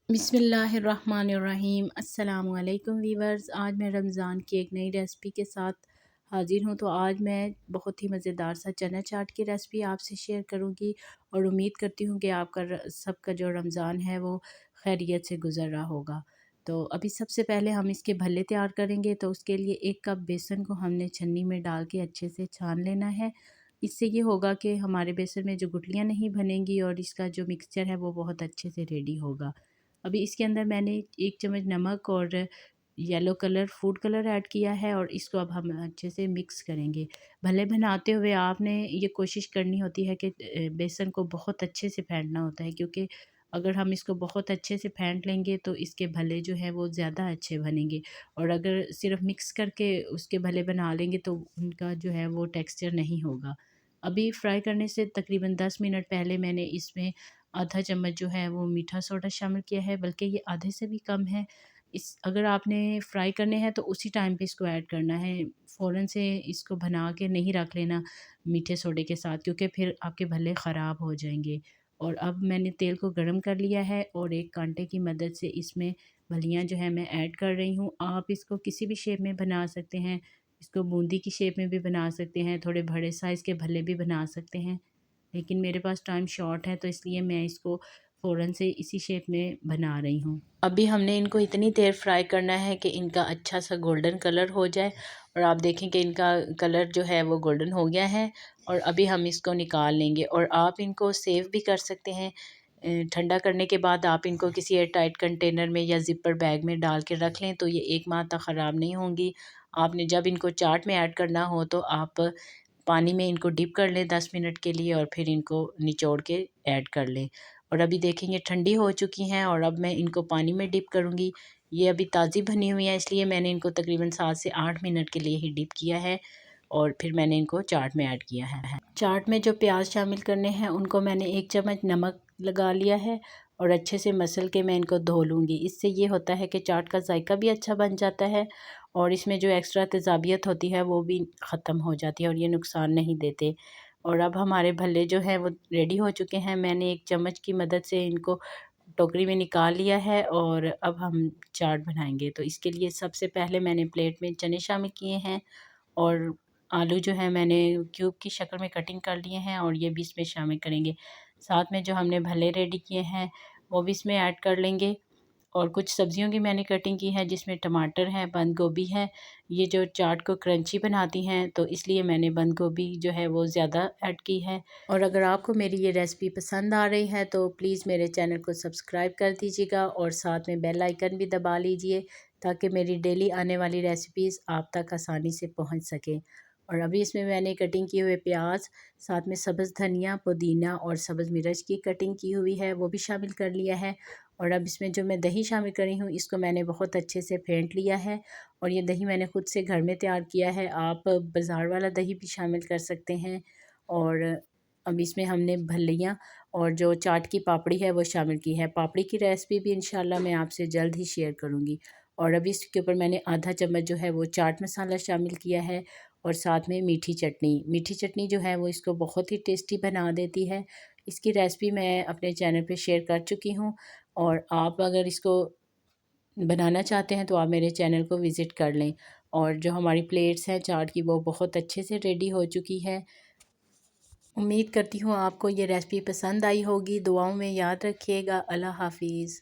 बिस्मिल्लाहिर्रहमानिर्रहीम। अस्सलामुअलैकुम वीवर्स, आज मैं रमज़ान की एक नई रेसिपी के साथ हाज़िर हूँ। तो आज मैं बहुत ही मज़ेदार सा चना चाट की रेसिपी आपसे शेयर करूँगी और उम्मीद करती हूँ कि आपका सबका जो रमज़ान है वो खैरियत से गुज़र रहा होगा। तो अभी सबसे पहले हम इसके भल्ले तैयार करेंगे। तो उसके लिए 1 कप बेसन को हमने छन्नी में डाल के अच्छे से छान लेना है। इससे ये होगा कि हमारे बेसन में जो गुठलियाँ नहीं बनेंगी और इसका जो मिक्सचर है वो बहुत अच्छे से रेडी होगा। अभी इसके अंदर मैंने 1 चम्मच नमक और yellow colour food colour add किया है और इसको अब हम अच्छे से मिक्स करेंगे। भले बनाते हुए आपने ये कोशिश करनी होती है कि बेसन को बहुत अच्छे से फेंटना होता है, क्योंकि अगर हम इसको बहुत अच्छे से फेंट लेंगे तो इसके भले जो हैं वो ज़्यादा अच्छे बनेंगे, और अगर सिर्फ मिक्स करके उसके भले बना लेंगे तो उनका जो है वो टेक्सचर नहीं होगा। अभी फ्राई करने से तकरीबन 10 मिनट पहले मैंने इसमें आधा चम्मच जो है वो मीठा सोडा शामिल किया है, बल्कि ये आधे से भी कम है। इस अगर आपने फ्राई करने हैं तो उसी टाइम पे इसको ऐड करना है, फ़ौरन से इसको बना के नहीं रख लेना मीठे सोडे के साथ, क्योंकि फिर आपके भल्ले ख़राब हो जाएंगे। और अब मैंने तेल को गर्म कर लिया है और एक कांटे की मदद से इसमें फलियाँ जो है मैं ऐड कर रही हूँ। आप इसको किसी भी शेप में बना सकते हैं, इसको बूंदी की शेप में भी बना सकते हैं, थोड़े बड़े साइज़ के भल्ले भी बना सकते हैं, लेकिन मेरे पास टाइम शॉर्ट है तो इसलिए मैं इसको फ़ौरन से इसी शेप में बना रही हूँ। अभी हमने इनको इतनी देर फ्राई करना है कि इनका अच्छा सा गोल्डन कलर हो जाए, और आप देखें कि इनका कलर जो है वो गोल्डन हो गया है। और अभी हम इसको निकाल लेंगे और आप इनको सेव भी कर सकते हैं। ठंडा करने के बाद आप इनको किसी एयर टाइट कंटेनर में या ज़िपर बैग में डाल के रख लें तो ये 1 माह तक ख़राब नहीं होंगी। आपने जब इनको चाट में ऐड करना हो तो आप पानी में इनको डिप कर लें 10 मिनट के लिए और फिर इनको निचोड़ के ऐड कर लें। और अभी देखेंगे ठंडी हो चुकी हैं और अब मैं इनको पानी में डिप करूँगी। ये अभी ताज़ी बनी हुई है, इसलिए मैंने इनको तकरीबन 7 से 8 मिनट के लिए ही डिप किया है और फिर मैंने इनको चाट में ऐड किया है। चाट में जो प्याज शामिल करने हैं उनको मैंने 1 चम्मच नमक लगा लिया है और अच्छे से मसल के मैं इनको धो लूँगी। इससे ये होता है कि चाट का जायका भी अच्छा बन जाता है और इसमें जो एक्स्ट्रा तेज़ाबियत होती है वो भी ख़त्म हो जाती है और ये नुकसान नहीं देते। और अब हमारे भल्ले जो हैं वो रेडी हो चुके हैं। मैंने एक चम्मच की मदद से इनको टोकरी में निकाल लिया है और अब हम चाट बनाएंगे। तो इसके लिए सबसे पहले मैंने प्लेट में चने शामिल किए हैं और आलू जो है मैंने क्यूब की शक्ल में कटिंग कर लिए हैं और ये भी इसमें शामिल करेंगे। साथ में जो हमने भल्ले रेडी किए हैं वो भी इसमें ऐड कर लेंगे। और कुछ सब्जियों की मैंने कटिंग की है जिसमें टमाटर है, बंद गोभी है। ये जो चाट को क्रंची बनाती हैं तो इसलिए मैंने बंद गोभी जो है वो ज़्यादा ऐड की है। और अगर आपको मेरी ये रेसिपी पसंद आ रही है तो प्लीज़ मेरे चैनल को सब्सक्राइब कर दीजिएगा और साथ में बेल आइकन भी दबा लीजिए, ताकि मेरी डेली आने वाली रेसिपीज़ आप तक आसानी से पहुंच सकें। और अभी इसमें मैंने कटिंग किए हुए प्याज, साथ में सब्ज़ धनिया, पुदीना और सब्ज़ मिर्च की कटिंग की हुई है वो भी शामिल कर लिया है। और अब इसमें जो मैं दही शामिल कर रही हूँ इसको मैंने बहुत अच्छे से फेंट लिया है और ये दही मैंने खुद से घर में तैयार किया है। आप बाज़ार वाला दही भी शामिल कर सकते हैं। और अब इसमें हमने भल्लियाँ और जो चाट की पापड़ी है वो शामिल की है। पापड़ी की रेसिपी भी इंशाल्लाह मैं आपसे जल्द ही शेयर करूँगी। और अभी इसके ऊपर मैंने आधा चम्मच जो है वो चाट मसाला शामिल किया है और साथ में मीठी चटनी। मीठी चटनी जो है वो इसको बहुत ही टेस्टी बना देती है। इसकी रेसिपी मैं अपने चैनल पे शेयर कर चुकी हूँ और आप अगर इसको बनाना चाहते हैं तो आप मेरे चैनल को विज़िट कर लें। और जो हमारी प्लेट्स हैं चाट की वो बहुत अच्छे से रेडी हो चुकी है। उम्मीद करती हूँ आपको ये रेसिपी पसंद आई होगी। दुआओं में याद रखिएगा। अल्लाह हाफ़िज़।